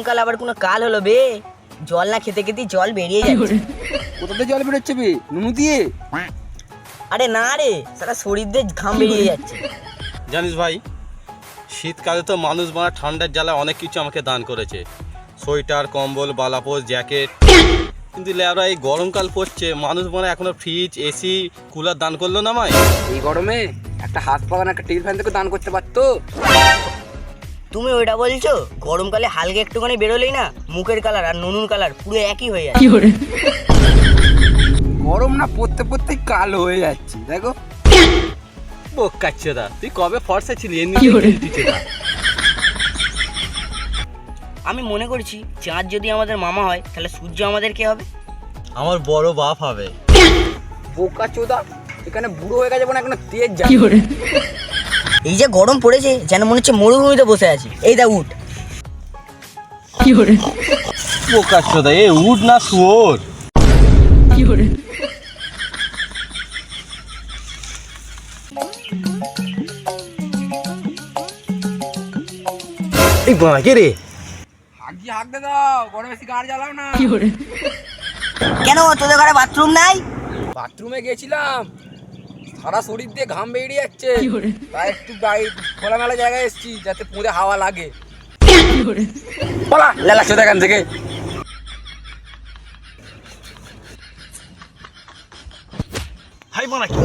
গরমকাল আবার কোনো কাল হলো বে? জল না খেতে খেতে জল বেরিয়ে যাচ্ছে। কোথাতে জল বেরোচ্ছে বে? নুনু দিয়ে? আরে না রে, সারা শরীর দিয়ে ঘাম বেরিয়ে যাচ্ছে। জানিস ভাই, শীতকালে তো মানুষ মানে ঠান্ডার জ্বালায় অনেক কিছু আমাকে দান করেছে, সোয়েটার, কম্বল, বালাপোষ, জ্যাকেট। কিন্তু লেবরা এই গরমকাল পড়ছে, মানুষ মানে এখনো ফ্রিজ, এসি, কুলার দান করলো না আমায়। এই গরমে একটা হাত পাখান একটা টেবিল ফ্যান থেকে দান করতে পারতো। তুমি ওইটা বলছো? গরমকালে হালকা একটুখানি বেরোলেই না মুখের কালার আর নুনুর কালার পুরো একই হয়ে যায়। গরম না পড়তে পড়তেই কালো হয়ে যাচ্ছে দেখো। বোকাচ্ছেদা, তুই কবে ফর্সা ছিলি? এমনি আমি মনে করছি চাঁদ যদি আমাদের মামা হয় তাহলে সূর্য আমাদের কে হবে? আমার বড় বাপ হবে। বোকা চোদা, এখানে বুড়ো হয়ে গেছে না, এখনো তেজ যায়। এই যে গরম পড়েছে যেন মনে হচ্ছে মরুভূমিতে বসে আছি। এই দা উঠ। বোকাচ্ছেদা, এ উড না শুয়োর? এই বাঁকে রে, হাগি হাগ দে দাও, গরমে বেশি গাড়ি জ্বালাও না। কেন তোদের ঘরে বাথরুম নাই? বাথরুমে গেছিলাম, সারা শরীর দিয়ে ঘাম বেরিয়ে যাচ্ছে, তাই একটু খোলামেলা জায়গায় এসেছি যাতে পুঁদে হাওয়া লাগে। বলা লেলা চোদা এখান থেকে। হাই বানা কি